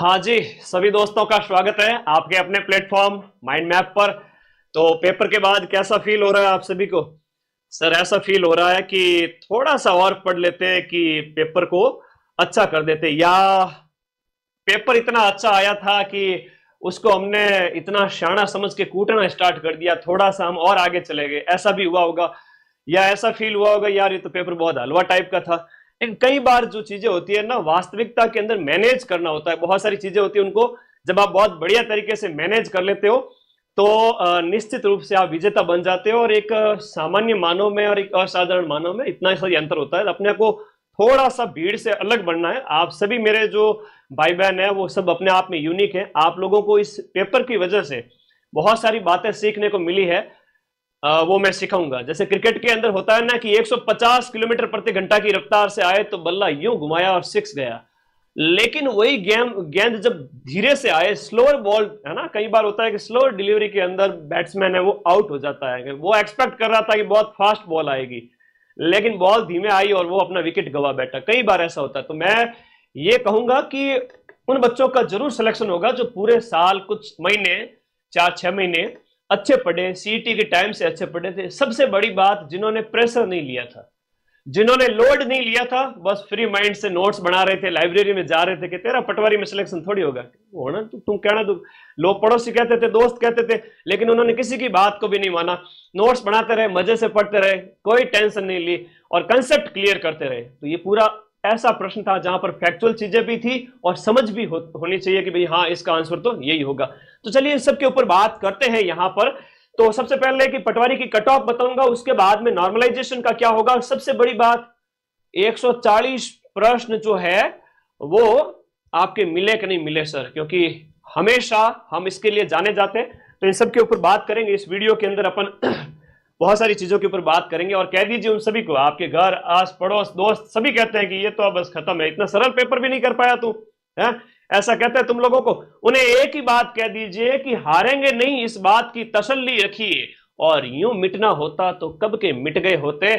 हाँ जी, सभी दोस्तों का स्वागत है आपके अपने प्लेटफॉर्म माइंड मैप पर। तो पेपर के बाद कैसा फील हो रहा है आप सभी को? सर ऐसा फील हो रहा है कि थोड़ा सा और पढ़ लेते कि पेपर को अच्छा कर देते, या पेपर इतना अच्छा आया था कि उसको हमने इतना शाना समझ के कूटना स्टार्ट कर दिया, थोड़ा सा हम और आगे चले गए, ऐसा भी हुआ होगा। या ऐसा फील हुआ होगा यार ये तो पेपर बहुत हलवा टाइप का था। लेकिन कई बार जो चीजें होती है ना, वास्तविकता के अंदर मैनेज करना होता है। बहुत सारी चीजें होती है, उनको जब आप बहुत बढ़िया तरीके से मैनेज कर लेते हो तो निश्चित रूप से आप विजेता बन जाते हो। और एक सामान्य मानव में और एक असाधारण मानव में इतना सा अंतर होता है। अपने को थोड़ा सा भीड़ से अलग बनना है। आप सभी मेरे जो भाई बहन है वो सब अपने आप में यूनिक है। आप लोगों को इस पेपर की वजह से बहुत सारी बातें सीखने को मिली है, वो मैं सिखाऊंगा। जैसे क्रिकेट के अंदर होता है ना कि 150 किलोमीटर प्रति घंटा की रफ्तार से आए तो बल्ला यूं घुमाया और सिक्स गया। लेकिन वही गेंद जब धीरे से आए, स्लोअर बॉल है ना, कई बार होता है कि स्लोअर डिलीवरी के अंदर बैट्समैन है वो आउट हो जाता है। वो एक्सपेक्ट कर रहा था कि बहुत फास्ट बॉल आएगी, लेकिन बॉल धीमे आई और वो अपना विकेट गवा बैठा। कई बार ऐसा होता है। तो मैं ये कहूंगा कि उन बच्चों का जरूर सिलेक्शन होगा जो पूरे साल कुछ महीने, 4-6 महीने अच्छे पढ़े, सीईटी के टाइम से अच्छे पढ़े थे। सबसे बड़ी बात, जिन्होंने प्रेशर नहीं लिया था, जिन्होंने लोड नहीं लिया था, बस फ्री माइंड से नोट्स बना रहे थे, लाइब्रेरी में जा रहे थे कि तेरा पटवारी में सिलेक्शन थोड़ी होगा, होना तुम कहना। तो लोग पड़ोसी कहते थे, दोस्त कहते थे, लेकिन उन्होंने किसी की बात को भी नहीं माना। नोट्स बनाते रहे, मजे से पढ़ते रहे, कोई टेंशन नहीं ली और कंसेप्ट क्लियर करते रहे। तो ये पूरा ऐसा प्रश्न था जहां पर फैक्चुअल चीजें भी थी और समझ भी होनी चाहिए कि भाई हाँ इसका आंसर तो यही होगा। तो चलिए इस सब के ऊपर बात करते हैं यहां पर। तो सबसे पहले कि पटवारी की कट ऑफ बताऊंगा, उसके बाद में नॉर्मलाइजेशन का क्या होगा। सबसे बड़ी बात, 140 प्रश्न जो है वो आपके मिले कि नहीं मिले सर, क्योंकि हमेशा हम इसके लिए जाने जाते हैं। तो इन सब के ऊपर बात करेंगे इस वीडियो के अंदर अपन बहुत सारी चीजों के ऊपर बात करेंगे। और कह दीजिए उन सभी को, आपके घर आस पड़ोस दोस्त सभी कहते हैं कि ये तो अब बस खत्म है, इतना सरल पेपर भी नहीं कर पाया तू है, ऐसा कहते हैं तुम लोगों को। उन्हें एक ही बात कह दीजिए कि हारेंगे नहीं, इस बात की तसल्ली रखिए। और यूं मिटना होता तो कब के मिट गए होते।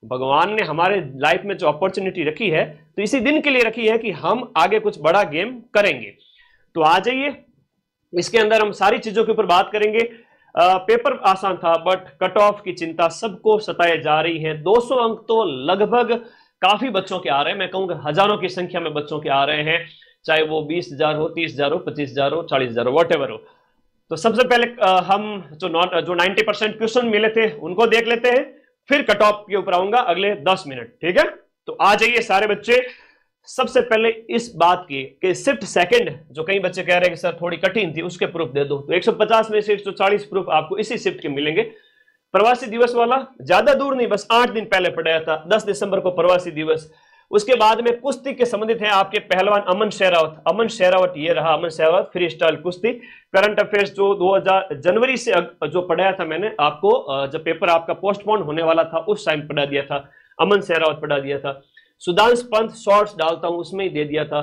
भगवान ने हमारे लाइफ में जो अपॉर्चुनिटी रखी है तो इसी दिन के लिए रखी है कि हम आगे कुछ बड़ा गेम करेंगे। तो आ जाइए, इसके अंदर हम सारी चीजों के ऊपर बात करेंगे। पेपर आसान था बट कट ऑफ की चिंता सबको सताए जा रही है। 200 अंक तो लगभग काफी बच्चों के आ रहे हैं, मैं कहूंगा हजारों की संख्या में बच्चों के आ रहे हैं, चाहे वो 20,000 हो, 30,000 हो, 25,000 हो, 40,000 हो, वॉट एवर हो। तो सबसे पहले हम जो 90% क्वेश्चन मिले थे उनको देख लेते हैं, फिर कट ऑफ के ऊपर आऊंगा अगले 10 मिनट, ठीक है। तो आ जाइए सारे बच्चे। सबसे पहले इस बात की कि शिफ्ट सेकंड, जो कई बच्चे कह रहे हैं कि सर थोड़ी कठिन थी, उसके प्रूफ दे दो। तो 150 में से 140 प्रूफ आपको इसी शिफ्ट के मिलेंगे। प्रवासी दिवस वाला ज्यादा दूर नहीं, बस 8 दिन पहले पढ़ाया था, 10 दिसंबर को प्रवासी दिवस। उसके बाद में कुश्ती के संबंधित है आपके पहलवान अमन शेरावत। अमन शेरावत ये रहा, अमन शेरावत फ्री स्टाइल कुश्ती। करंट अफेयर्स जो 2000 जनवरी से जो पढ़ाया था मैंने आपको, जब पेपर आपका पोस्टपोन होने वाला था उस टाइम पढ़ा दिया था, अमन शेरावत पढ़ा दिया था। सुधांश पंत शॉर्ट्स डालता हूं उसमें ही दे दिया था।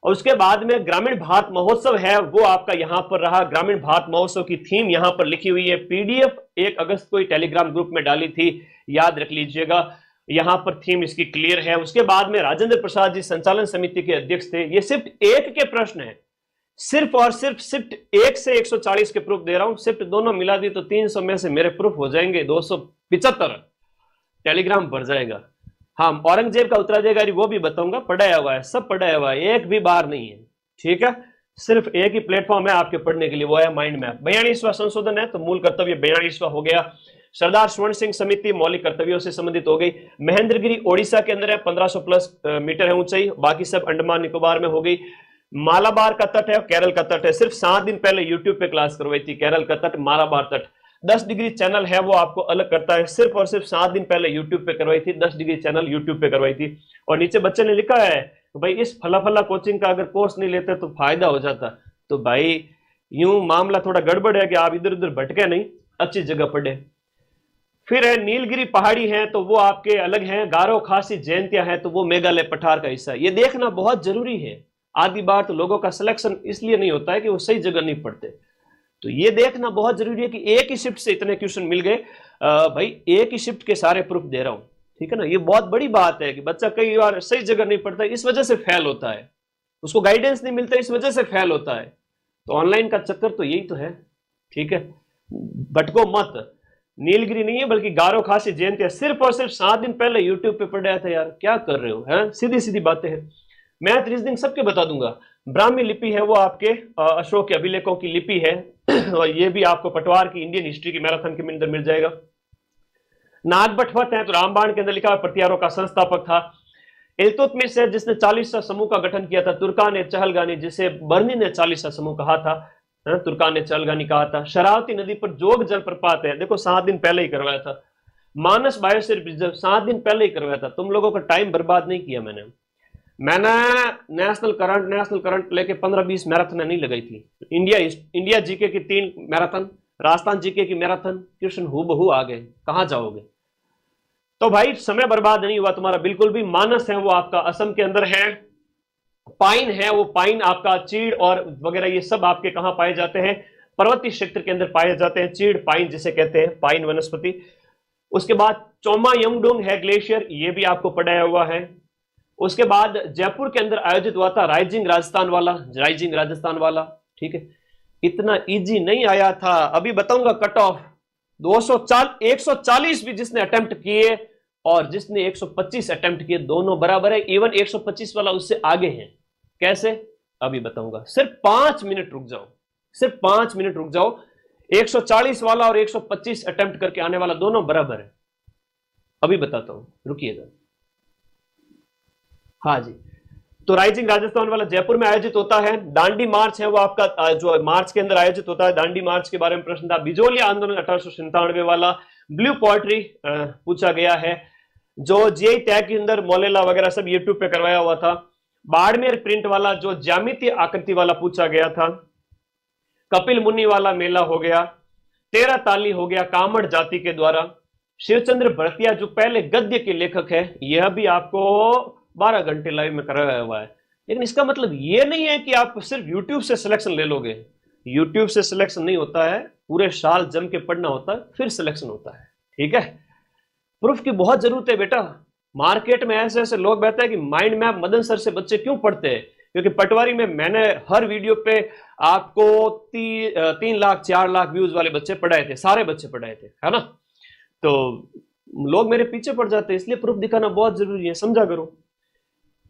और उसके बाद में ग्रामीण भारत महोत्सव है, वो आपका यहां पर रहा। ग्रामीण भारत महोत्सव की थीम यहां पर लिखी हुई है, पीडीएफ 1 अगस्त को ही टेलीग्राम ग्रुप में डाली थी, याद रख लीजिएगा। यहां पर थीम इसकी क्लियर है। उसके बाद में राजेंद्र प्रसाद जी संचालन समिति के अध्यक्ष थे। ये शिफ्ट 1 के प्रश्न है, सिर्फ और सिर्फ शिफ्ट 1 से 140 के प्रूफ दे रहा हूं। शिफ्ट दोनों मिला दी तो 300 में से मेरे प्रूफ हो जाएंगे 275, टेलीग्राम भर जाएगा। हाँ, औरंगजेब का उत्तराधिकारी वो भी बताऊंगा, पढ़ाया हुआ है, सब पढ़ाया हुआ है, एक भी बार नहीं है, ठीक है। सिर्फ एक ही प्लेटफॉर्म है आपके पढ़ने के लिए, वो है माइंड मैप। 42वां संशोधन है तो मूल कर्तव्य 42वां हो गया। सरदार स्वर्ण सिंह समिति मौलिक कर्तव्यों से संबंधित हो गई। महेंद्रगिरी ओडिशा के अंदर है, 1500 प्लस मीटर है ऊंचाई, बाकी सब अंडमान निकोबार में हो गई। मालाबार का तट है, केरल का तट है। सिर्फ 7 दिन पहले यूट्यूब पे क्लास करवाई थी, केरल का तट, मालाबार तट। 10 डिग्री चैनल है, वो आपको अलग करता है, सिर्फ और सिर्फ 7 दिन पहले यूट्यूब पे करवाई थी, 10 डिग्री चैनल यूट्यूब पे करवाई थी। और नीचे बच्चे ने लिखा है तो भाई इस फला फला कोचिंग का अगर कोर्स नहीं लेते तो फायदा हो जाता। तो भाई यूं मामला थोड़ा गड़बड़ है कि आप इधर उधर भटके नहीं, अच्छी जगह पढ़े। फिर है नीलगिरी पहाड़ी है तो वो आपके अलग हैं। गारो खासी जयंतियां हैं तो वो मेघालय पठार का हिस्सा है। ये देखना बहुत जरूरी है। आधी बार तो लोगों का सिलेक्शन इसलिए नहीं होता है कि वो सही जगह नहीं पढ़ते। तो ये देखना बहुत जरूरी है कि एक ही शिफ्ट से इतने क्वेश्चन मिल गए। भाई एक ही शिफ्ट के सारे प्रूफ दे रहा हूं, ठीक है ना। ये बहुत बड़ी बात है कि बच्चा कई बार सही जगह नहीं पढ़ता, इस वजह से फेल होता है। उसको गाइडेंस नहीं मिलता, इस वजह से फेल होता है। तो ऑनलाइन का चक्कर तो यही तो है, ठीक है। भटको मत, नीलगिरी नहीं है बल्कि गारो खासी जयंती है। सिर्फ और सिर्फ 7 दिन पहले यूट्यूब पे पढ़ रहा था यार, क्या कर रहे हो, है सीधी सीधी बातें हैं। मैथ रीजनिंग सबके बता दूंगा। ब्राह्मी लिपि है वो आपके अशोक के अभिलेखों की लिपि है और ये भी आपको पटवार की इंडियन हिस्ट्री की मैराथन के अंदर मिल जाएगा। नागभट्ट है तो रामबाण के अंदर लिखा हुआ प्रत्यारों का संस्थापक था। इल्तुतमिश है जिसने 40 समूह का गठन किया था। तुर्कान ए चहलगानी जिसे बर्नी ने 40 समूह कहा था, तुर्कान ने चहलगानी कहा था। शरावती नदी पर जोग जलप्रपात है, देखो 7 दिन पहले ही करवाया था। मानस बायोस्फीयर रिजर्व 7 दिन पहले ही करवाया था। तुम लोगों का टाइम बर्बाद नहीं किया मैंने नेशनल करंट लेके 15-20 मैराथन नहीं लगाई थी। इंडिया जीके की 3 मैराथन, राजस्थान जीके की मैराथन, क्वेश्चन हूबहू आ गए, कहां जाओगे। तो भाई समय बर्बाद नहीं हुआ तुम्हारा बिल्कुल भी। मानस है वो आपका असम के अंदर है। पाइन है वो पाइन आपका चीड़ और वगैरह ये सब आपके कहां पाए जाते हैं, पर्वतीय क्षेत्र के अंदर पाए जाते हैं। चीड़ पाइन जिसे कहते हैं, पाइन वनस्पति। उसके बाद चोमा यंगडोंग है ग्लेशियर, ये भी आपको पढ़ाया हुआ है। उसके बाद जयपुर के अंदर आयोजित हुआ था राइजिंग राजस्थान वाला, ठीक है। इतना इजी नहीं आया था, अभी बताऊंगा कट ऑफ। 140 भी जिसने अटेम्प्ट किए और जिसने 125 अटेम्प्ट किए, दोनों बराबर है। इवन 125 वाला उससे आगे है। कैसे, अभी बताऊंगा। सिर्फ 5 मिनट रुक जाओ, सिर्फ 5 मिनट रुक जाओ। 140 वाला और 125 अटेम्प्ट करके आने वाला दोनों बराबर है, अभी बताता हूं, रुकिएगा। हाँ जी, तो राइजिंग राजस्थान वाला जयपुर में आयोजित होता है। दांडी मार्च है वो आपका जो मार्च के अंदर आयोजित होता है। दांडी मार्च के बारे में प्रश्न था। बिजोलिया आंदोलन 1897 वाला। ब्लू पोएट्री पूछा गया है। जो जीआई टैग के अंदर मोलेला वगैरह सब यूट्यूब पे करवाया हुआ था। बाड़मेर प्रिंट वाला जो ज्यामितीय आकृति वाला पूछा गया था। कपिल मुनि वाला मेला हो गया। 13 ताली हो गया कामड़ जाति के द्वारा। शिवचंद्र भरतिया जो पहले गद्य के लेखक है, यह भी आपको 12 घंटे लाइव में कराया हुआ है। लेकिन इसका मतलब यह नहीं है कि आप सिर्फ यूट्यूब से सिलेक्शन ले लोगे। यूट्यूब से सिलेक्शन नहीं होता है, पूरे साल जम के पढ़ना होता है, फिर सिलेक्शन होता है, ठीक है। प्रूफ की बहुत जरूरत है बेटा। मार्केट में ऐसे ऐसे लोग बैठते हैं कि माइंड मैप मदन सर से बच्चे क्यों पढ़ते हैं, क्योंकि पटवारी में मैंने हर वीडियो पे आपको 3 लाख 4 लाख व्यूज वाले बच्चे पढ़ाए थे, सारे बच्चे पढ़ाए थे, है ना। तो लोग मेरे पीछे पड़ जाते हैं, इसलिए प्रूफ दिखाना बहुत जरूरी है, समझा करो।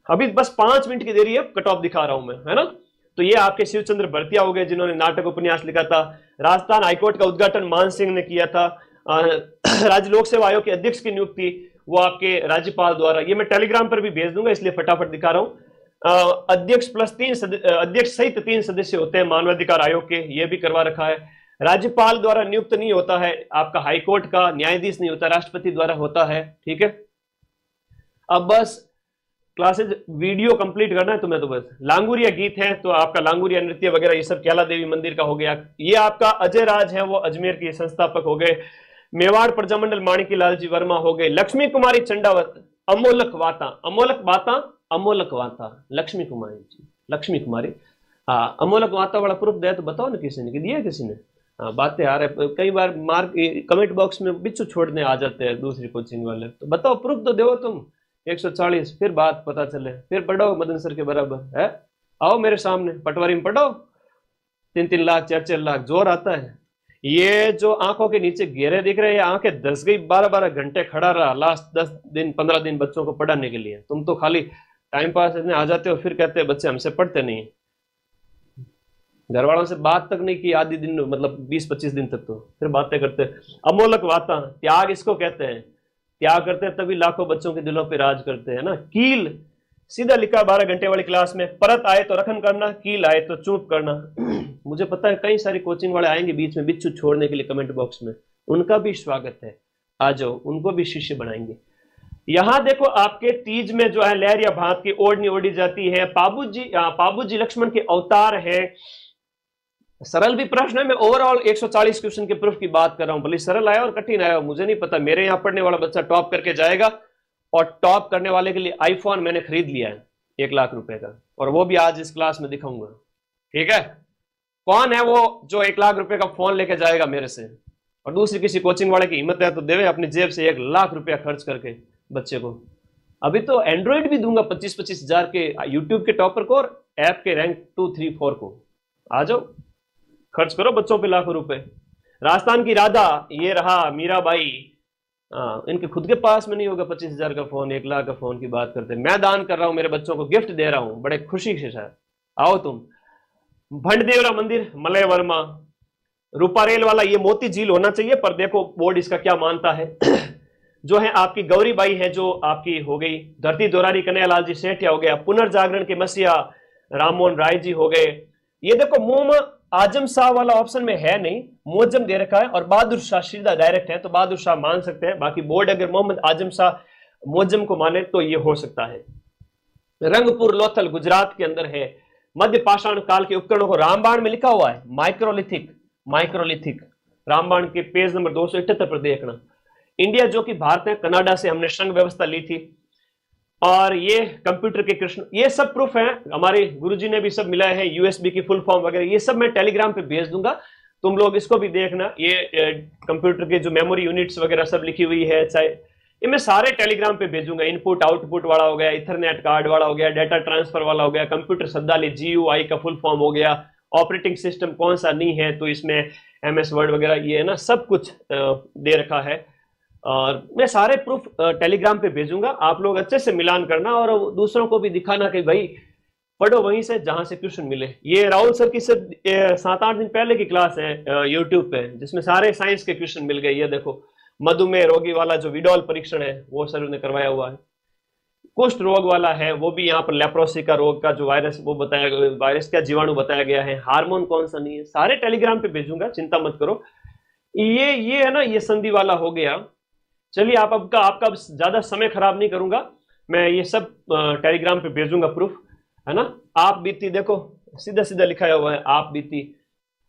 अभी बस 5 मिनट की देरी है, कट ऑफ दिखा रहा हूं मैं, है ना। तो ये आपके शिवचंद्र भरतिया हो गए जिन्होंने नाटक उपन्यास लिखा था। राजस्थान हाईकोर्ट का उद्घाटन मान सिंह ने किया था। राज्य लोक सेवा आयोग के अध्यक्ष की नियुक्ति वो आपके राज्यपाल द्वारा, ये मैं टेलीग्राम पर भी भेज दूंगा इसलिए फटाफट दिखा रहा हूं। अध्यक्ष प्लस 3 अध्यक्ष सहित 3 सदस्य होते हैं मानवाधिकार आयोग के, ये भी करवा रखा है। राज्यपाल द्वारा नियुक्त नहीं होता है आपका, हाईकोर्ट का न्यायाधीश नहीं होता, राष्ट्रपति द्वारा होता है, ठीक है। अब बस क्लासेज वीडियो कंप्लीट करना है तुम्हें, तो बस लांगुरिया गीत है तो आपका लांगुरिया नृत्य वगैरह ये सब कैला देवी मंदिर का हो गया। ये आपका अजय राज है वो अजमेर के संस्थापक हो गए। मेवाड़ प्रजामंडल माणिकी लाल जी वर्मा हो गए। लक्ष्मी कुमारी चंडावत, अमोलक वाता लक्ष्मी कुमारी जी, लक्ष्मी कुमारी। हाँ, अमोलक वाता वाला प्रूफ दिया तो बताओ ना, किसी ने कि दिया, किसी ने। हाँ, बातें आ रहे कई बार मार्क कमेंट बॉक्स में बिच्छू छोड़ने आ जाते हैं दूसरी कोचिंग वाले, तो बताओ प्रूफ तो दो तुम। 140 फिर बात पता चले, फिर पढ़ो मदन सर के बराबर है। आओ मेरे सामने पटवारी में पढ़ो, 3-3 लाख 4-4 लाख जोर आता है। ये जो आंखों के नीचे घेरे दिख रहे हैं, आंखें धस गई, 12-12 घंटे खड़ा रहा लास्ट 10 दिन 15 दिन बच्चों को पढ़ाने के लिए। तुम तो खाली टाइम पास आ जाते हो, फिर कहते हैं बच्चे हमसे पढ़ते नहीं। घर वालों से बात तक नहीं की आधी दिन, मतलब 20-25 दिन तक, तो फिर बातें करते। अमोलक वाता, त्याग इसको कहते हैं। त्याग करते हैं तभी लाखों बच्चों के दिलों पे राज करते हैं ना। कील सीधा लिखा 12 घंटे वाली क्लास में, परत आए तो रखन करना, कील आए तो चुप करना। मुझे पता है कई सारी कोचिंग वाले आएंगे बीच में बिच्छू छोड़ने के लिए कमेंट बॉक्स में, उनका भी स्वागत है, आ जाओ, उनको भी शिष्य बनाएंगे। यहां देखो आपके तीज में जो है लहर या भात की ओढ़नी ओढ़ी जाती है। पाबूजी लक्ष्मण के अवतार है। सरल भी प्रश्न है, मैं ओवरऑल 140 क्वेश्चन के प्रूफ की बात कर रहा हूं। भले सरल आया और कठिन आया मुझे नहीं पता, मेरे यहां पढ़ने वाला बच्चा टॉप करके जाएगा। और टॉप करने वाले के लिए आईफोन मैंने खरीद लिया है 1 लाख रुपए का, और वो भी आज इस क्लास में दिखाऊंगा, ठीक है। कौन है वो जो 1 लाख रुपए का फोन लेके जाएगा मेरे से, और दूसरी किसी कोचिंग वाले की हिम्मत है तो देवे अपनी जेब से 1 लाख रुपया खर्च करके बच्चे को। अभी तो एंड्रॉइड भी दूंगा 25-25 हजार के यूट्यूब के टॉपर को, और ऐप के रैंक 2, 3, 4 को। आ जाओ, खर्च करो बच्चों पे लाखों रुपए। राजस्थान की राधा, ये रहा मीराबाई, इनके खुद के पास में नहीं होगा 25,000 का फोन, 1 लाख का फोन की बात करते। मैं दान कर रहा हूं, मेरे बच्चों को गिफ्ट दे रहा हूं बड़े खुशी से। शायद आओ तुम। भंडदेवरा मंदिर, मलय वर्मा, रूपारेल वाला, ये मोती झील होना चाहिए, पर देखो बोर्ड इसका क्या मानता है। जो है आपकी गौरी बाई है, जो आपकी हो गई। धरती दोरारी, कन्हैयालाल जी सेठिया हो गया। पुनर्जागरण के मसीहा राममोहन राय जी हो गए। ये देखो मोहम्मद आजम शाह वाला ऑप्शन में है नहीं, मोजम दे रखा है, और बहादुर शाह सीधा डायरेक्ट है, तो बहादुर शाह मान सकते हैं। बाकी बोर्ड अगर मोहम्मद आजम शाह मोजम को माने तो ये हो सकता है। रंगपुर लोथल गुजरात के अंदर है। मध्य पाषाण काल के उपकरणों को रामबाण में लिखा हुआ है, माइक्रोलिथिक, माइक्रोलिथिक। रामबाण के पेज नंबर 278 पर देखना। इंडिया जो कि भारत है, कनाडा से हमने संघ व्यवस्था ली थी। और ये कंप्यूटर के कृष्ण, ये सब प्रूफ है, हमारे गुरुजी ने भी सब मिलाए हैं, यूएसबी की फुल फॉर्म वगैरह, ये सब मैं टेलीग्राम पे भेज दूंगा, तुम लोग इसको भी देखना। ये कंप्यूटर के जो मेमोरी यूनिट्स वगैरह सब लिखी हुई है, चाहे ये मैं सारे टेलीग्राम पे भेजूंगा। इनपुट आउटपुट वाला हो गया, इथरनेट कार्ड वाला हो गया, डाटा ट्रांसफर वाला हो गया, कंप्यूटर शब्दावली GUI का फुल फॉर्म हो गया, ऑपरेटिंग सिस्टम कौन सा नहीं है तो इसमें MS वर्ड वगैरह, ये है ना, सब कुछ दे रखा है। और मैं सारे प्रूफ टेलीग्राम पे भेजूंगा, आप लोग अच्छे से मिलान करना और दूसरों को भी दिखाना कि भाई पढ़ो वहीं से जहां से क्वेश्चन मिले। ये राहुल सर की सिर्फ 7-8 दिन पहले की क्लास है यूट्यूब पे, जिसमें सारे साइंस के क्वेश्चन मिल गए। ये देखो, मधुमेह रोगी वाला जो विडोल परीक्षण है वो सर ने करवाया हुआ है। कुष्ठ रोग वाला है वो भी, यहाँ पर लेप्रोसी का रोग का जो वायरस वो बताया गया, वायरस का जीवाणु बताया गया है, हार्मोन कौन सा नहीं है, सारे टेलीग्राम पे भेजूंगा, चिंता मत करो। ये है ना, ये संधि वाला हो गया। चलिए आपका ज्यादा समय खराब नहीं करूंगा, मैं ये सब टेलीग्राम पे भेजूंगा प्रूफ, है ना। आप बीती देखो, सीधा सीधा लिखाया हुआ है, आप बीती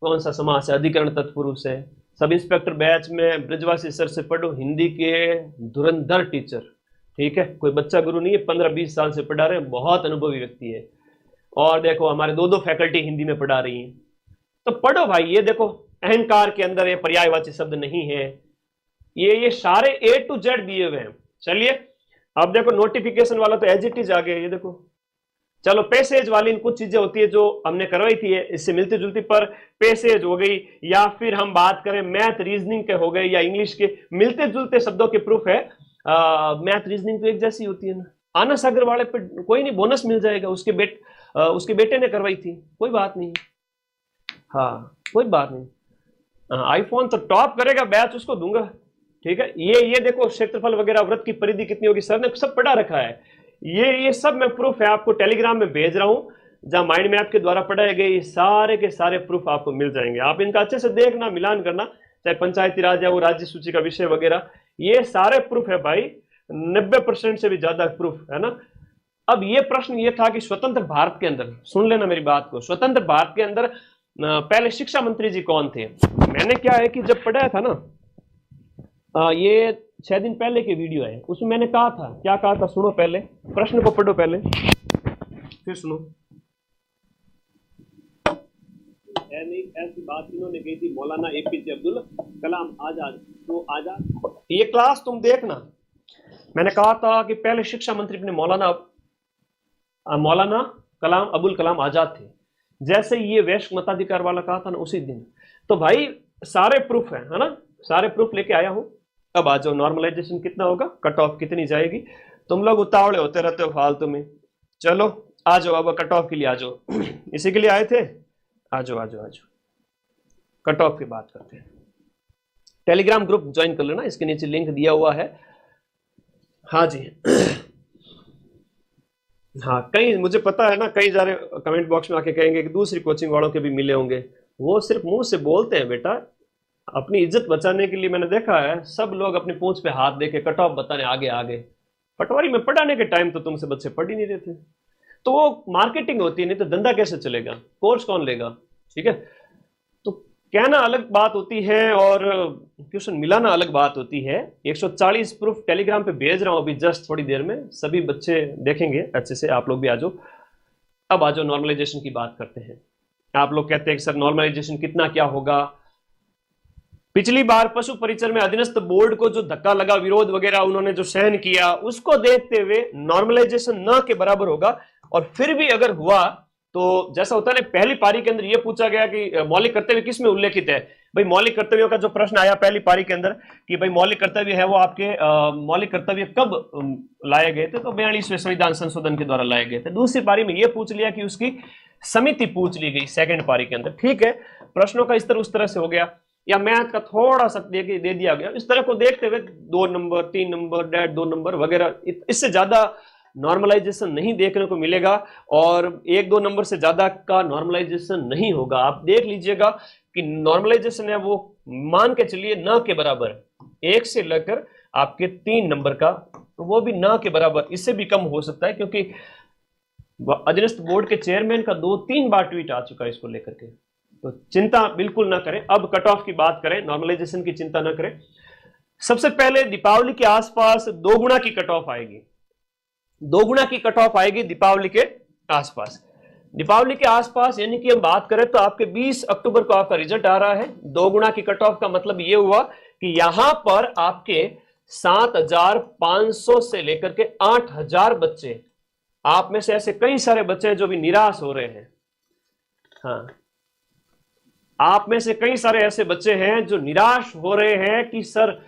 कौन सा समास है, अधिकरण तत्पुरुष है। सब इंस्पेक्टर बैच में ब्रजवासी सर से पढ़ो, हिंदी के धुरंधर टीचर, ठीक है, कोई बच्चा गुरु नहीं है, 15-20 साल से पढ़ा रहे हैं, बहुत अनुभवी व्यक्ति है। और देखो हमारे 2 फैकल्टी हिंदी में पढ़ा रही हैं, तो पढ़ो भाई। ये देखो, अहंकार के अंदर ये पर्यायवाची शब्द नहीं है, ये सारे A to Z दिए हुए हैं। चलिए अब देखो, नोटिफिकेशन वाला तो एज इट इज आ गया, ये देखो। चलो पैसेज वाली कुछ चीजें होती है जो हमने करवाई थी, इससे मिलती जुलती, पर पैसेज हो गई, या फिर हम बात करें मैथ रीजनिंग के हो गए, या इंग्लिश के मिलते जुलते शब्दों के प्रूफ है। मैथ रीजनिंग तो एक जैसी होती है ना। आना सागर वाले पे कोई नहीं, बोनस मिल जाएगा, उसके बेटे ने करवाई थी, कोई बात नहीं। हाँ कोई बात नहीं, आईफोन तो टॉप करेगा बैच, उसको दूंगा, ठीक है। ये देखो क्षेत्रफल वगैरह, वृत्त की परिधि कितनी होगी, सर ने सब पढ़ा रखा है। ये सब मैं प्रूफ है आपको टेलीग्राम में भेज रहा हूं, जहां माइंड मैप के द्वारा पढ़ाए गए सारे के सारे प्रूफ आपको मिल जाएंगे। आप इनका अच्छे से देखना, मिलान करना, चाहे पंचायती राज है, वो राज्य सूची का विषय वगैरह, ये सारे प्रूफ है भाई, 90% से भी ज्यादा प्रूफ है ना। अब ये प्रश्न ये था कि स्वतंत्र भारत के अंदर, सुन लेना मेरी बात को, स्वतंत्र भारत के अंदर पहले शिक्षा मंत्री जी कौन थे। मैंने क्या है कि जब पढ़ाया था ना, ये 6 दिन पहले की वीडियो है, उसमें मैंने कहा था, क्या कहा था सुनो, पहले प्रश्न को पढ़ो पहले फिर सुनो। ऐसी बात इन्होंने कही थी मौलाना APJ अब्दुल कलाम आजाद, तो आजाद, ये क्लास तुम देखना। मैंने कहा था कि पहले शिक्षा मंत्री अपने मौलाना कलाम अबुल कलाम आजाद थे, जैसे ये वैश्य मताधिकार वाला कहा था ना उसी दिन। तो भाई सारे प्रूफ है ना, सारे प्रूफ लेके आया हूं। अब आ जाओ, नॉर्मलाइजेशन कितना होगा, कट ऑफ कितनी जाएगी, तुम लोग उतावले होते रहते हो फालतू में। चलो आ जाओ, अब कट ऑफ के लिए आ जाओ, इसी के लिए आए थे, आ जाओ आ जाओ आ जाओ, कट ऑफ की बात करते हैं। टेलीग्राम ग्रुप ज्वाइन कर लेना, इसके नीचे लिंक दिया हुआ है। हाँ जी हाँ, कई मुझे पता है ना, कई सारे कमेंट बॉक्स में आके कहेंगे कि दूसरी कोचिंग वालों के भी मिले होंगे, वो सिर्फ मुंह से बोलते हैं बेटा, अपनी इज्जत बचाने के लिए। मैंने देखा है सब लोग अपनी पूंछ पे हाथ देके कट ऑफ बताने आगे आगे। पटवारी में पढ़ाने के टाइम तो तुमसे बच्चे पढ़ ही नहीं रहे थे, तो वो मार्केटिंग होती है, नहीं तो धंधा कैसे चलेगा, कोर्स कौन लेगा, ठीक है। तो कहना अलग बात होती है और क्वेश्चन मिलाना अलग बात होती है। 140 प्रूफ टेलीग्राम पे भेज रहा हूं अभी जस्ट थोड़ी देर में, सभी बच्चे देखेंगे अच्छे से, आप लोग भी आ जाओ। अब आ जाओ, नॉर्मलाइजेशन की बात करते हैं। आप लोग कहते हैं कि सर नॉर्मलाइजेशन कितना क्या होगा। पिछली बार पशु परिचर में अधीनस्थ बोर्ड को जो धक्का लगा, विरोध वगैरह उन्होंने जो सहन किया, उसको देखते हुए नॉर्मलाइजेशन न के बराबर होगा, और फिर भी अगर हुआ तो जैसा होता है ना, पहली पारी के अंदर ये पूछा गया कि मौलिक कर्तव्य किस में उल्लेखित है। भाई मौलिक कर्तव्यों का जो प्रश्न आया पहली पारी के अंदर कि भाई मौलिक कर्तव्य है वो आपके मौलिक कर्तव्य कब लाए गए थे, तो 42वें संविधान संशोधन के द्वारा लाए गए थे। दूसरी पारी में ये पूछ लिया कि उसकी समिति पूछ ली गई सेकंड पारी के अंदर। ठीक है, प्रश्नों का इस तरह उस तरह से हो गया, या मैथ का थोड़ा सा दे दिया गया। इस तरह को देखते हुए 2 नंबर 3 नंबर डेट 2 नंबर वगैरह, इससे ज्यादा नॉर्मलाइजेशन नहीं देखने को मिलेगा और 1-2 नंबर से ज्यादा का नॉर्मलाइजेशन नहीं होगा। आप देख लीजिएगा कि नॉर्मलाइजेशन है वो मान के चलिए न के बराबर, 1 से लेकर आपके 3 नंबर का, तो वो भी न के बराबर, इससे भी कम हो सकता है, क्योंकि अधीनस्थ बोर्ड के चेयरमैन का 2-3 बार ट्वीट आ चुका है इसको लेकर के। तो चिंता बिल्कुल ना करें। अब कट ऑफ की बात करें, नॉर्मलाइजेशन की चिंता ना करें। सबसे पहले दीपावली के आसपास 2 गुना की कट ऑफ आएगी, 2 गुना की कट ऑफ आएगी दीपावली के आसपास। दीपावली के आसपास यानी कि हम बात करें तो आपके 20 अक्टूबर को आपका रिजल्ट आ रहा है। 2 गुना की कट ऑफ का मतलब यह हुआ कि यहां पर आपके 7,500 से लेकर के 8,000 बच्चे, आप में से ऐसे कई सारे बच्चे हैं जो भी निराश हो रहे हैं। हाँ, आप में से कई सारे ऐसे बच्चे हैं जो निराश हो रहे हैं कि सर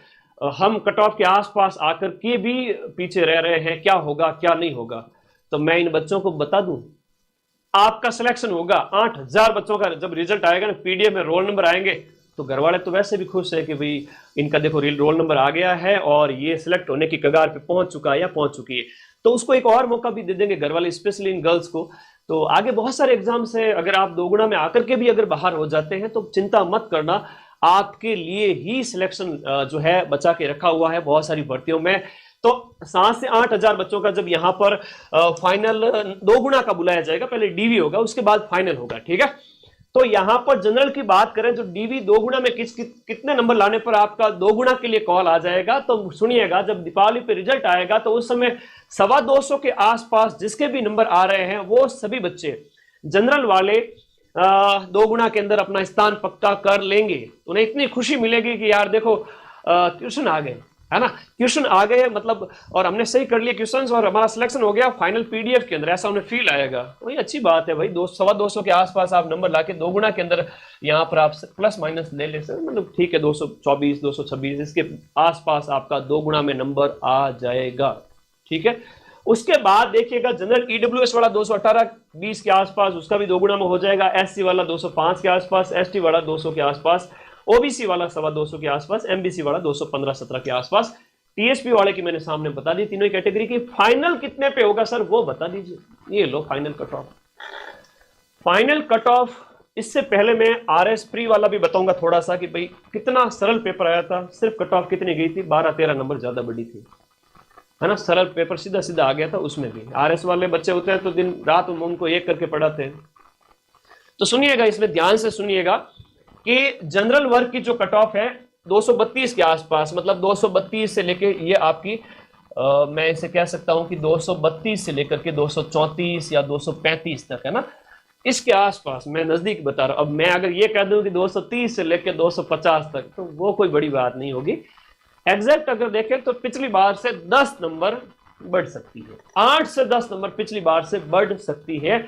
हम कट ऑफ के आसपास आकर के भी पीछे रह रहे हैं, क्या होगा क्या नहीं होगा। तो मैं इन बच्चों को बता दूं, आपका सिलेक्शन होगा। 8,000 बच्चों का जब रिजल्ट आएगा ना, पीडीएफ में रोल नंबर आएंगे, तो घर वाले तो वैसे भी खुश है कि भाई इनका देखो रोल नंबर आ गया है और ये सिलेक्ट होने की कगार पे पहुंच चुका है या पहुंच चुकी है। तो उसको एक और मौका भी दे देंगे घर वाले, स्पेशली इन गर्ल्स को। तो आगे बहुत सारे एग्जाम्स है, अगर आप 2 गुना में आकर के भी अगर बाहर हो जाते हैं तो चिंता मत करना, आपके लिए ही सिलेक्शन जो है बचा के रखा हुआ है बहुत सारी भर्तियों में। तो 7 से 8,000 बच्चों का जब यहाँ पर फाइनल 2 गुना का बुलाया जाएगा, पहले डीवी होगा उसके बाद फाइनल होगा। ठीक है, तो यहां पर जनरल की बात करें तो डीवी 2 गुना में कितने नंबर लाने पर आपका 2 गुना के लिए कॉल आ जाएगा, तो सुनिएगा जब दीपावली पे रिजल्ट आएगा तो उस समय 225 के आसपास जिसके भी नंबर आ रहे हैं वो सभी बच्चे जनरल वाले 2 गुना के अंदर अपना स्थान पक्का कर लेंगे। उन्हें इतनी खुशी मिलेगी कि यार देखो क्वेश्चन आ गए, है ना, क्वेश्चन आ गए मतलब, और हमने सही कर लिए क्वेश्चंस और हमारा सिलेक्शन हो गया फाइनल पीडीएफ के अंदर, ऐसा उन्हें फील आएगा। वही अच्छी बात है भाई, 200 के आसपास आप नंबर लाके 2 गुना के अंदर यहाँ पर आप प्लस माइनस ले ले सकते, मतलब ठीक है 224 226 इसके आसपास आपका 2 गुना में नंबर आ जाएगा। ठीक है, उसके बाद देखिएगा जनरल ईडब्ल्यूएस वाला 218-20 के आसपास, उसका भी 2 गुना में हो जाएगा। एससी वाला 205 के आसपास, एसटी वाला 200 के आसपास, ओबीसी वाला 225 के आसपास, एमबीसी वाला 215-17 के आसपास, टीएसपी वाले की मैंने सामने बता दी तीनों कैटेगरी की। फाइनल कितने पे होगा सर वो बता दीजिए। ये लो final cutoff. Final cutoff इससे पहले मैं आरएस प्री वाला भी बताऊंगा थोड़ा सा कि भाई कितना सरल पेपर आया था, सिर्फ कट ऑफ कितनी गई थी, 12-13 नंबर ज्यादा बड़ी थी, है ना। सरल पेपर सीधा सीधा आ गया था, उसमें भी आरएस वाले बच्चे होते हैं तो दिन रात उनको एक करके पढ़ाते हैं। तो सुनिएगा, इसमें ध्यान से सुनिएगा कि जनरल वर्ग की जो कट ऑफ है 232 के आसपास, मतलब 232 से लेके ये आपकी मैं इसे कह सकता हूं कि 232 से लेकर के 234 या 235 तक, है ना, इसके आसपास मैं नजदीक बता रहा हूं। अब मैं अगर ये कह दूं कि 230 से लेकर 250 तक, तो वो कोई बड़ी बात नहीं होगी। एग्जैक्ट अगर देखें तो पिछली बार से 10 नंबर बढ़ सकती है, 8 से 10 नंबर पिछली बार से बढ़ सकती है।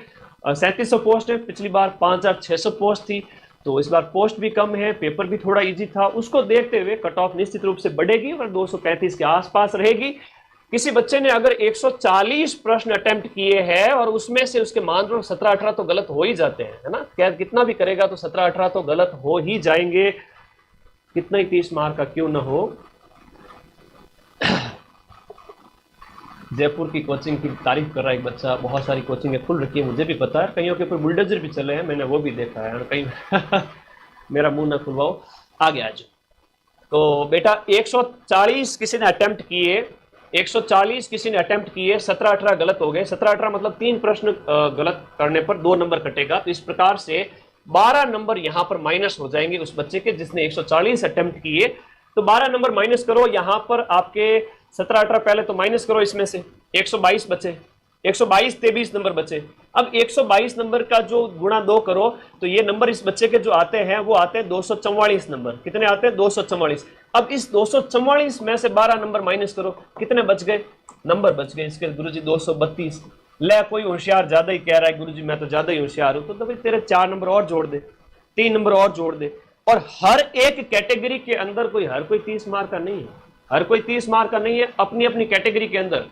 3700 पोस्ट है, पिछली बार 5600 पोस्ट थी, तो इस बार पोस्ट भी कम है, पेपर भी थोड़ा इजी था, उसको देखते हुए कट ऑफ निश्चित रूप से बढ़ेगी और 235 के आसपास रहेगी। किसी बच्चे ने अगर 140 प्रश्न अटेम्प्ट किए हैं और उसमें से उसके मान लो 17-18 तो गलत हो ही जाते हैं, है ना, क्या कितना भी करेगा तो 17-18 तो गलत हो ही जाएंगे, कितना ही 30 मार्क का क्यों ना हो। जयपुर की कोचिंग की तारीफ कर रहा है एक बच्चा, बहुत सारी कोचिंग खुल रखी है, मुझे भी पता है, कईयों के ऊपर बुलडोजर भी चले हैं, मैंने वो भी देखा है, कहीं मेरा मुंह ना खुलवाओ, आगे आ जाओ। तो बेटा 140 किसी ने अटेम्प्ट किए, 140 किसी ने अटेम्प्ट किए, 17-18 गलत हो गए। 17-18 मतलब 3 प्रश्न गलत करने पर 2 नंबर कटेगा, तो इस प्रकार से 12 नंबर यहां पर माइनस हो जाएंगे उस बच्चे के जिसने 140 अटेम्प्ट किए। तो 12 नंबर माइनस करो, यहां पर आपके 17-18 पहले तो माइनस करो, इसमें से 122 बचे, 122 23 नंबर बचे। अब 122 नंबर का जो गुणा 2 करो तो ये नंबर इस बच्चे के जो आते हैं वो आते हैं 244 नंबर। कितने आते हैं? 244। अब इस 244 में से 12 नंबर माइनस करो, कितने बच गए? नंबर बच गए इसके गुरुजी 232। ले कोई होशियार ज्यादा ही कह रहा है गुरुजी मैं तो ज्यादा ही होशियार हूं, तो भाई तेरे 4 नंबर और जोड़ दे, 3 नंबर और जोड़ दे। और हर एक कैटेगरी के अंदर हर कोई 30 मार्क का नहीं है, हर कोई 30 मार्क का नहीं है अपनी अपनी कैटेगरी के अंदर।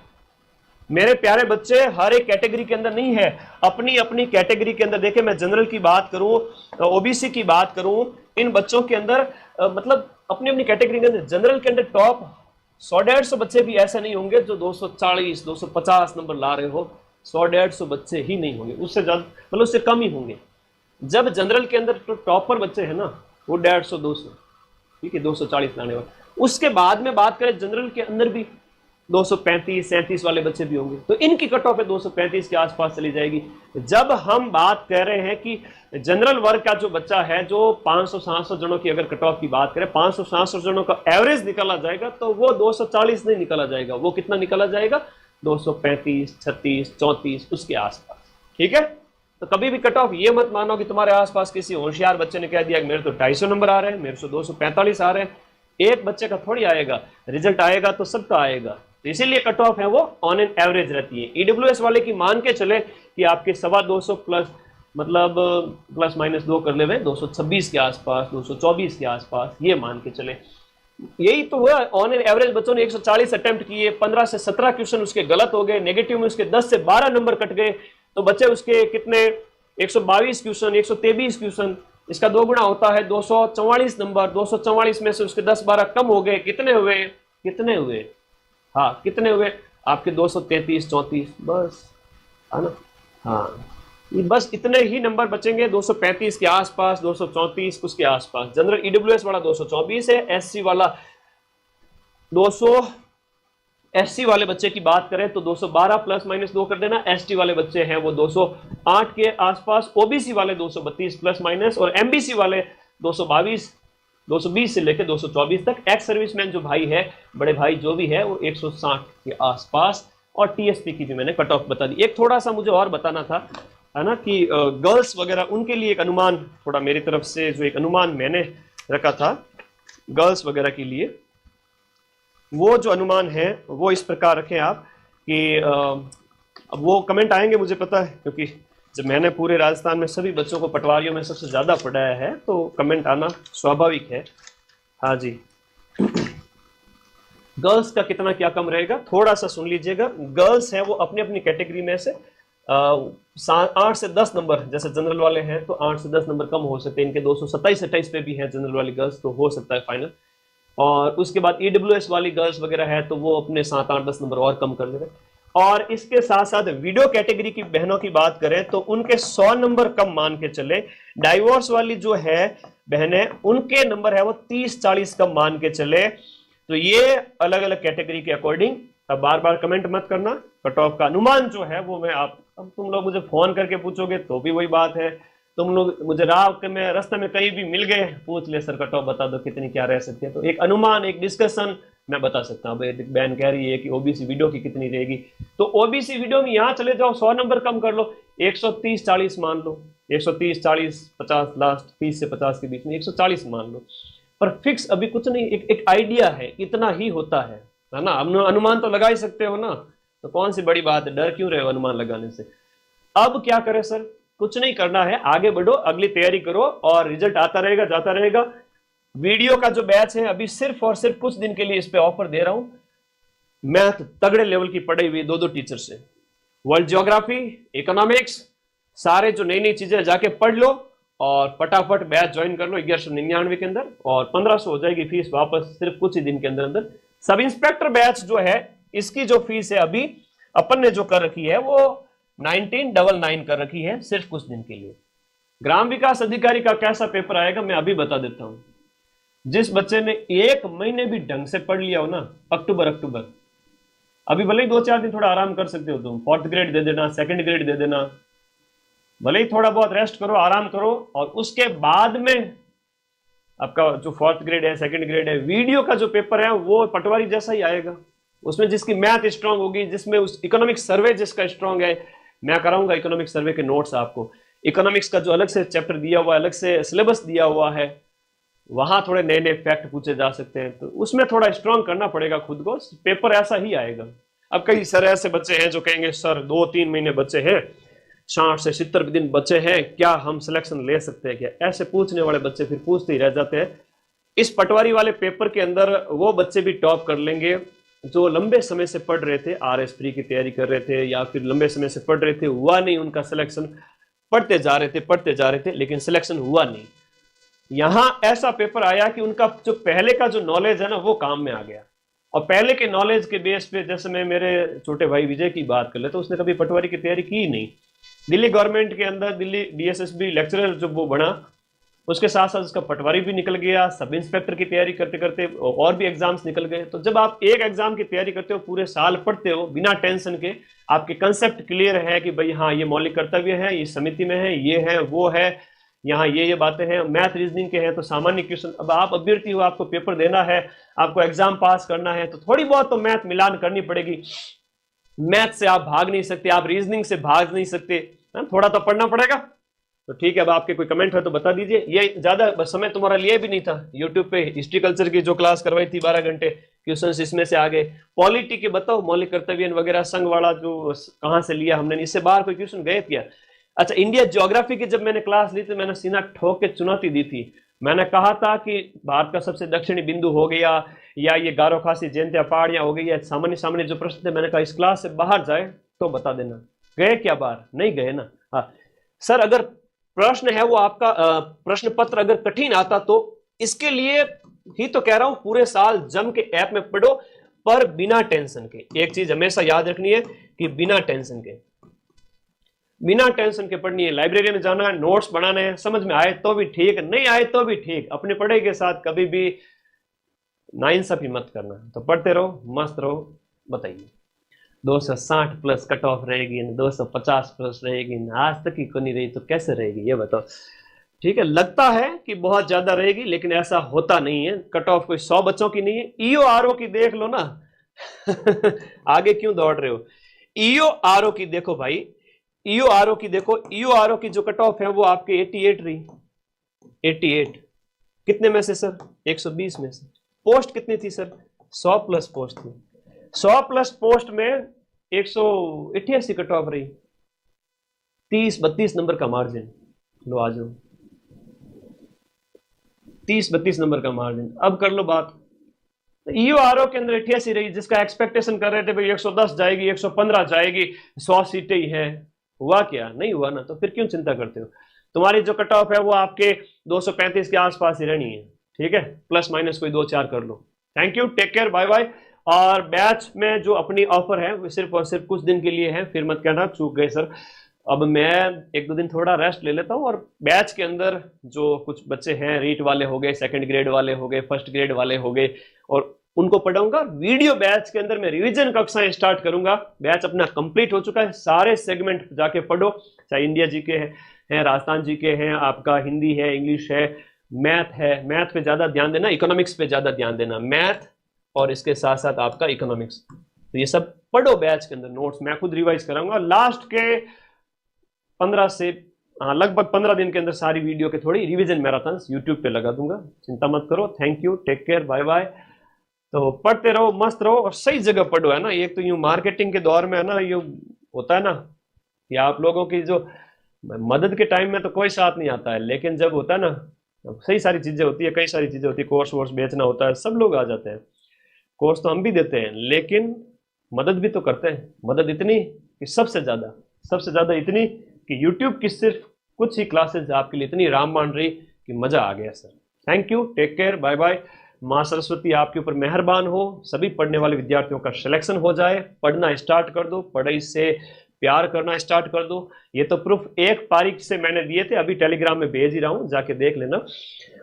मेरे प्यारे बच्चे हर एक कैटेगरी के अंदर नहीं है, अपनी अपनी कैटेगरी के अंदर। देखे मैं जनरल की बात करूं, ओबीसी की बात करूं, इन बच्चों के अंदर मतलब अपनी अपनी कैटेगरी के अंदर जनरल के अंदर टॉप 100-150 बच्चे भी ऐसे नहीं होंगे जो 240 250 नंबर ला रहे हो। 100-150 बच्चे ही नहीं होंगे, उससे ज्यादा मतलब उससे कम ही होंगे। जब जनरल के अंदर तो टॉपर बच्चे हैं ना वो 150-200, ठीक है, 240 लाने वाले। उसके बाद में बात करें जनरल के अंदर भी 235-37 वाले बच्चे भी होंगे, तो इनकी कट ऑफ 235 के आसपास चली जाएगी। जब हम बात कर रहे हैं कि जनरल वर्ग का जो बच्चा है, जो 500-700 जनों की अगर कट ऑफ की बात करें, 500-700 जनों का एवरेज निकाला जाएगा तो वो 240 नहीं निकाला जाएगा, वो कितना निकाला जाएगा 235, 36, 34 उसके आसपास, ठीक है। तो कभी भी कट ऑफ ये मत मानो कि तुम्हारे आसपास किसी होशियार बच्चे ने कह दिया कि मेरे तो 250 नंबर आ रहे हैं, मेरे तो 245 आ रहे हैं। एक बच्चे का थोड़ी आएगा, रिजल्ट आएगा तो सबका आएगा। तो इसीलिए कट ऑफ है वो ऑन एन एवरेज रहती है। ईडब्ल्यूएस वाले की मान के चले कि आपके 225 प्लस मतलब प्लस माइनस 2 कर ले 226 के आसपास, 224 के आसपास, ये मान के चले। यही तो हुआ ऑन एन एवरेज। बच्चों ने 140 अटेम्प्ट किए, 15 से 17 क्वेश्चन उसके गलत हो गए, नेगेटिव में उसके 10 से 12 नंबर कट गए, तो बच्चे उसके कितने 122 क्वेश्चन, 123 क्वेश्चन, इसका 2 गुना होता है 244 नंबर। 244 में से उसके 10-12 कम हो गए, कितने हुए, कितने हुए, हाँ कितने हुए आपके 233-34, बस है ना, हाँ ये बस इतने ही नंबर बचेंगे, 235 के आसपास, 234 उसके आसपास। जनरल ईडब्ल्यूएस वाला 224 है, एससी वाला 200, एससी वाले बच्चे की बात करें तो 212 प्लस माइनस 2 कर देना। एसटी वाले बच्चे हैं वो 208 के आसपास, ओबीसी वाले 232 प्लस माइनस, और एमबीसी वाले 220 से लेकर 224 तक। एक्स सर्विसमैन जो भाई है, बड़े भाई जो भी है, वो 160 के आसपास। और टीएसपी की भी मैंने कट ऑफ बता दी। एक थोड़ा सा मुझे और बताना था, है ना, कि गर्ल्स वगैरह उनके लिए एक अनुमान, थोड़ा मेरी तरफ से जो एक अनुमान मैंने रखा था गर्ल्स वगैरह के लिए, वो जो अनुमान है वो इस प्रकार रखें आप कि अब वो कमेंट आएंगे मुझे पता है, क्योंकि जब मैंने पूरे राजस्थान में सभी बच्चों को पटवारियों में सबसे ज़्यादा पढ़ाया है तो कमेंट आना स्वाभाविक है। हाँ जी, गर्ल्स का कितना क्या कम रहेगा थोड़ा सा सुन लीजिएगा। गर्ल्स है वो अपनी अपनी कैटेगरी में से 8 से 10 नंबर, जैसे जनरल वाले हैं तो 8 से 10 नंबर कम हो सकते हैं, इनके 227-28 पे भी है जनरल वाली गर्ल्स, तो हो सकता है फाइनल। और उसके बाद ईडब्ल्यूएस वाली गर्ल्स वगैरह है तो वो अपने 7, 8, 10 नंबर और कम कर देंगे। और इसके साथ साथ वीडियो कैटेगरी की बहनों की बात करें तो उनके 100 नंबर कम मान के चले। डाइवोर्स वाली जो है बहनें, उनके नंबर है वो 30-40 कम मान के चले। तो ये अलग अलग कैटेगरी के अकॉर्डिंग, अब बार बार कमेंट मत करना, कट ऑफ का अनुमान जो है वो मैं आप, अब तुम लोग मुझे फोन करके पूछोगे तो भी वही बात है, तुम लोग मुझे रास्ते में कहीं भी मिल गए, पूछ ले सर कट ऑफ बता दो कितनी क्या रह सकती है, तो एक अनुमान, एक डिस्कशन मैं बता सकता हूँ। बहन कह रही है कि ओबीसी वीडियो की कितनी रहेगी, तो ओबीसी वीडियो में यहाँ चले जाओ, 100 नंबर कम कर लो, 130-40 मान लो, 130-40-50 लास्ट, 30 से 50 के बीच में 140 मान लो। पर फिक्स अभी कुछ नहीं, एक आइडिया है, इतना ही होता है ना। अनुमान तो लगा ही सकते हो ना, तो कौन सी बड़ी बात है, डर क्यों रहे हो अनुमान लगाने से। अब क्या करें सर, कुछ नहीं करना है, आगे बढ़ो, अगली तैयारी करो और रिजल्ट आता रहेगा, जाता रहेगा। वीडियो का जो बैच है अभी सिर्फ और सिर्फ कुछ दिन के लिए इस पे ऑफर दे रहा हूं। मैथ तगड़े लेवल की पढ़ी हुई 2 टीचर से, वर्ल्ड ज्योग्राफी, इकोनॉमिक्स, सारे जो नई नई चीजें जाके पढ़ लो और फटाफट बैच ज्वाइन कर लो 1199 के अंदर, और 1500 हो जाएगी फीस वापस सिर्फ कुछ ही दिन के अंदर अंदर। सब इंस्पेक्टर बैच जो है इसकी जो फीस है अभी अपन ने जो कर रखी है वो 1999 कर रखी है, सिर्फ कुछ दिन के लिए। ग्राम विकास अधिकारी का कैसा पेपर आएगा मैं अभी बता देता हूं। जिस बच्चे ने 1 महीने भी ढंग से पढ़ लिया हो ना, अक्टूबर अभी भले ही 2-4 दिन थोड़ा आराम कर सकते हो तुम, 4th ग्रेड दे देना, 2nd ग्रेड दे देना, भले ही थोड़ा बहुत रेस्ट करो, आराम करो, और उसके बाद में आपका जो 4th ग्रेड है, 2nd ग्रेड है, वीडियो का जो पेपर है वो पटवारी जैसा ही आएगा। उसमें जिसकी मैथ स्ट्रांग होगी, जिसमें उस इकोनॉमिक सर्वे जिसका स्ट्रांग है, मैं कराऊंगा इकोनॉमिक सर्वे के नोट्स आपको। इकोनॉमिक्स का जो अलग से चैप्टर दिया हुआ है, अलग से सिलेबस दिया हुआ है, वहां थोड़े नए नए फैक्ट पूछे जा सकते हैं, तो उसमें थोड़ा स्ट्रांग करना पड़ेगा खुद को, पेपर ऐसा ही आएगा। अब कई सर ऐसे बच्चे हैं जो कहेंगे सर 2-3 महीने बच्चे हैं, 60 से 70 दिन बच्चे हैं, क्या हम सिलेक्शन ले सकते हैं क्या? ऐसे पूछने वाले बच्चे फिर पूछते ही रह जाते हैं। इस पटवारी वाले पेपर के अंदर वो बच्चे भी टॉप कर लेंगे जो लंबे समय से पढ़ रहे थे, RS प्री की तैयारी कर रहे थे या फिर लंबे समय से पढ़ रहे थे, हुआ नहीं उनका सिलेक्शन, पढ़ते जा रहे थे लेकिन सिलेक्शन हुआ नहीं। यहां ऐसा पेपर आया कि उनका जो पहले का जो नॉलेज है ना वो काम में आ गया, और पहले के नॉलेज के बेस पे, जैसे मैं मेरे छोटे भाई विजय की बात कर ले तो उसने कभी पटवारी की तैयारी की ही नहीं। दिल्ली गवर्नमेंट के अंदर दिल्ली DSSB लेक्चरर जब वो बना, उसके साथ साथ उसका पटवारी भी निकल गया, सब इंस्पेक्टर की तैयारी करते करते और भी एग्जाम्स निकल गए। तो जब आप एक एग्जाम की तैयारी करते हो, पूरे साल पढ़ते हो बिना टेंशन के, आपके कंसेप्ट क्लियर है कि भाई हाँ ये मौलिक कर्तव्य है, ये समिति में है, ये है वो है, यहाँ ये बातें हैं, मैथ रीजनिंग के हैं तो सामान्य क्वेश्चन। अब आप अभ्यर्थी हो, आपको पेपर देना है, आपको एग्जाम पास करना है, तो थोड़ी बहुत तो मैथ मिलान करनी पड़ेगी। मैथ से आप भाग नहीं सकते, आप रीजनिंग से भाग नहीं सकते, थोड़ा तो पढ़ना पड़ेगा। तो ठीक है, अब आपके कोई कमेंट है तो बता दीजिए। ये ज्यादा समय तुम्हारा लिए भी नहीं था, यूट्यूब पे हिस्ट्री कल्चर की जो क्लास करवाई थी 12 घंटे, क्वेश्चन इसमें से आ गए। पॉलिटी के बताओ, मौलिक कर्तव्य वगैरह संघ वाला जो कहां से लिया हमने, इससे बाहर कोई क्वेश्चन गए क्या? अच्छा, इंडिया ज्योग्राफी की जब मैंने क्लास ली थी, मैंने सीना ठोक के चुनौती दी थी। मैंने कहा था कि भारत का सबसे दक्षिणी बिंदु हो गया, या ये गारो खासी जयंतिया पहाड़ियां हो गई, या सामान्य सामान्य जो प्रश्न थे, मैंने कहा इस क्लास से बाहर जाए तो बता देना। गए क्या बाहर? नहीं गए ना। हाँ सर, अगर प्रश्न है वो आपका प्रश्न पत्र अगर कठिन आता तो इसके लिए ही तो कह रहा हूं पूरे साल जम के ऐप में पढ़ो, पर बिना टेंशन के। एक चीज हमेशा याद रखनी है कि बिना टेंशन के पढ़नी है। लाइब्रेरी में जाना है, नोट्स बनाने हैं, समझ में आए तो भी ठीक, नहीं आए तो भी ठीक। अपने पढ़ाई के साथ कभी भी नाइंसाफी मत करना। तो पढ़ते रहो, मस्त रहो। बताइए 260 प्लस कट ऑफ रहेगी, 250 प्लस रहेगी, आज तक ही को नहीं रही तो कैसे रहेगी ये बताओ? ठीक है, लगता है कि बहुत ज्यादा रहेगी लेकिन ऐसा होता नहीं है। कट ऑफ कोई 100 बच्चों की नहीं है। EORO की देख लो ना। आगे क्यों दौड़ रहे हो? EORO की देखो भाई, EORO की देखो। EORO की जो कट ऑफ है वो आपके 88 रही। 88 कितने में से सर? 120 में से। पोस्ट कितनी थी सर? 100 प्लस पोस्ट थी। 100 प्लस पोस्ट में 188 कट ऑफ रही, 30-32 नंबर का मार्जिन। लो आ जाओ, 30-32 नंबर का मार्जिन। अब कर लो बात। EORO के अंदर 88 रही, जिसका एक्सपेक्टेशन कर रहे थे भाई 110 जाएगी, 115 जाएगी, 100 सीटें ही है। हुआ क्या? नहीं हुआ ना। तो फिर क्यों चिंता करते हो? तुम्हारी जो कट ऑफ है वो आपके 235 के आसपास ही रहनी है। ठीक है, प्लस माइनस कोई 2-4 कर लो। Thank you, take care, bye bye. और बैच में जो अपनी ऑफर है वो सिर्फ और सिर्फ कुछ दिन के लिए है, फिर मत कहना चूक गए सर। अब मैं 1-2 दिन थोड़ा रेस्ट ले लेता हूँ, और बैच के अंदर जो कुछ बच्चे हैं, रीट वाले हो गए, सेकंड ग्रेड वाले हो गए, फर्स्ट ग्रेड वाले हो गए, और उनको पढ़ाऊंगा। वीडियो बैच के अंदर मैं रिवीजन कक्षाएं स्टार्ट करूंगा। बैच अपना कंप्लीट हो चुका है, सारे सेगमेंट जाके पढ़ो, चाहे इंडिया जी के हैं, राजस्थान जी के हैं, आपका हिंदी है, इंग्लिश है, मैथ है। मैथ पे ज्यादा ध्यान देना, इकोनॉमिक्स पे ज्यादा ध्यान देना, मैथ और इसके साथ साथ आपका इकोनॉमिक्स। तो ये सब पढ़ो बैच के अंदर। नोट्स मैं खुद रिवाइज कराऊंगा। लास्ट के 15 से लगभग 15 दिन के अंदर सारी वीडियो के थोड़ी रिवीजन मैराथन यूट्यूब पे लगा दूंगा, चिंता मत करो। Thank you, take care, bye bye. तो पढ़ते रहो, मस्त रहो, और सही जगह पढ़ो, है ना। एक तो यूं मार्केटिंग के दौर में है ना, ये होता है ना कि आप लोगों की जो मदद के टाइम में तो कोई साथ नहीं आता है, लेकिन जब होता है ना, सही सारी चीजें होती है, कई सारी चीजें होती है, कोर्स वोर्स बेचना होता है, सब लोग आ जाते हैं। कोर्स तो हम भी देते हैं, लेकिन मदद भी तो करते हैं। मदद इतनी कि सबसे ज्यादा इतनी कि यूट्यूब की सिर्फ कुछ ही क्लासेस आपके लिए इतनी रामबाण रही कि मजा आ गया sir. Thank you, take care, bye bye. माँ सरस्वती आपके ऊपर मेहरबान हो, सभी पढ़ने वाले विद्यार्थियों का सिलेक्शन हो जाए, पढ़ना स्टार्ट कर दो, पढ़ाई से प्यार करना स्टार्ट कर दो। ये तो प्रूफ एक पारी से मैंने दिए थे, अभी टेलीग्राम में भेज ही रहा हूँ, जाके देख लेना।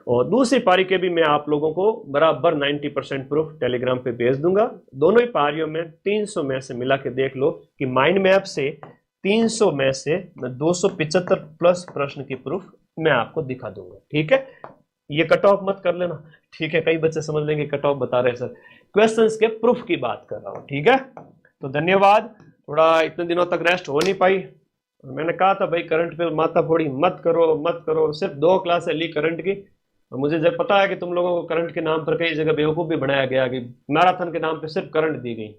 और दूसरी पारी के भी मैं आप लोगों को बराबर 90% प्रूफ टेलीग्राम पे भेज दूंगा। दोनों ही पारियों में 300 में से मिला के देख लो कि माइंड मैप से 300 में से मैं 275 प्लस प्रश्न की प्रूफ मैं आपको दिखा दूंगा। ठीक है, ये कट ऑफ मत कर लेना। ठीक है, कई बच्चे समझ लेंगे कट ऑफ बता रहे हैं सर, क्वेश्चंस के प्रूफ की बात कर रहा हूँ। ठीक है, तो धन्यवाद। थोड़ा इतने दिनों तक रेस्ट हो नहीं पाई, और मैंने कहा था भाई करंट पे माथा फोड़ी मत करो। सिर्फ 2 क्लासें ली करंट की, और मुझे जब पता है कि तुम लोगों को करंट के नाम पर कई जगह बेवकूफ़ भी बनाया गया कि मैराथन के नाम पे सिर्फ करंट दी गई।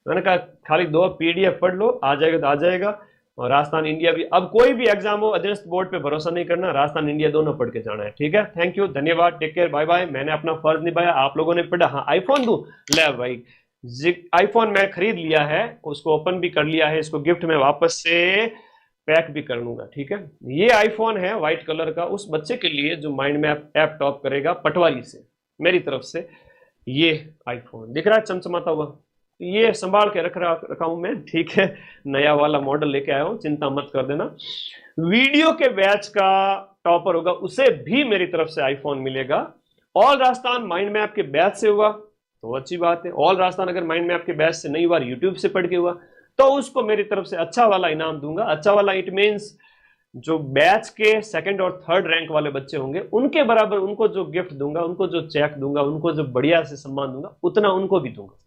मैंने कहा खाली 2 पीडीएफ पढ़ लो, आ जाएगा तो आ जाएगा। और राजस्थान इंडिया भी, अब कोई भी एग्जाम हो अधीनस्थ बोर्ड पे भरोसा नहीं करना, राजस्थान इंडिया दोनों पढ़ के जाना है। ठीक है, थैंक यू, धन्यवाद, टेक केयर, बाय बाय। मैंने अपना फर्ज निभाया, आप लोगों ने पढ़ा। हाँ, आईफोन दूं? ले भाई, आईफोन मैं खरीद लिया है, उसको ओपन भी कर लिया है, इसको गिफ्ट में वापस से पैक भी कर लूंगा। ठीक है, ये आईफोन है व्हाइट कलर का, उस बच्चे के लिए जो माइंड मैप ऐप टॉप करेगा पटवारी से, मेरी तरफ से ये आईफोन दिख रहा है चमचमाता हुआ, ये संभाल के रखा हूं मैं। ठीक है, नया वाला मॉडल लेके आया हूं, चिंता मत कर देना। वीडियो के बैच का टॉपर होगा उसे भी मेरी तरफ से आईफोन मिलेगा। ऑल राजस्थान माइंड मैप के बैच से हुआ तो अच्छी बात है, ऑल राजस्थान अगर माइंड मैप के बैच से नहीं हुआ, यूट्यूब से पढ़ के हुआ, तो उसको मेरी तरफ से अच्छा वाला इनाम दूंगा। अच्छा वाला इट मीन्स जो बैच के सेकंड और थर्ड रैंक वाले बच्चे होंगे उनके बराबर उनको जो गिफ्ट दूंगा, उनको जो चेक दूंगा, उनको जो बढ़िया से सम्मान दूंगा, उतना उनको भी दूंगा।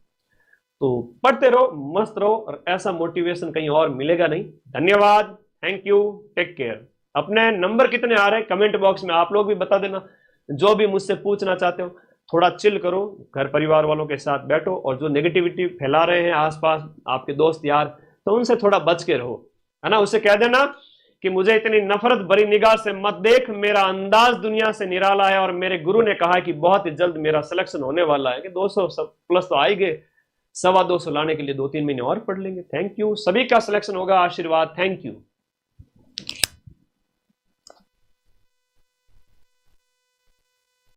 तो पढ़ते रहो, मस्त रहो, और ऐसा मोटिवेशन कहीं और मिलेगा नहीं। धन्यवाद, थैंक यू, टेक केयर। अपने नंबर कितने आ रहे हैं कमेंट बॉक्स में आप लोग भी बता देना। जो भी मुझसे पूछना चाहते हो, थोड़ा चिल करो, घर परिवार वालों के साथ बैठो, और जो नेगेटिविटी फैला रहे हैं आसपास आपके दोस्त यार, तो उनसे थोड़ा बच के रहो, है ना। उसे कह देना कि मुझे इतनी नफरत भरी निगाह से मत देख, मेरा अंदाज दुनिया से निराला है, और मेरे गुरु ने कहा कि बहुत ही जल्द मेरा सिलेक्शन होने वाला है, कि 200 प्लस तो आ ही गए, 225 लाने के लिए 2-3 महीने और पढ़ लेंगे। थैंक यू, सभी का सिलेक्शन होगा, आशीर्वाद, थैंक यू।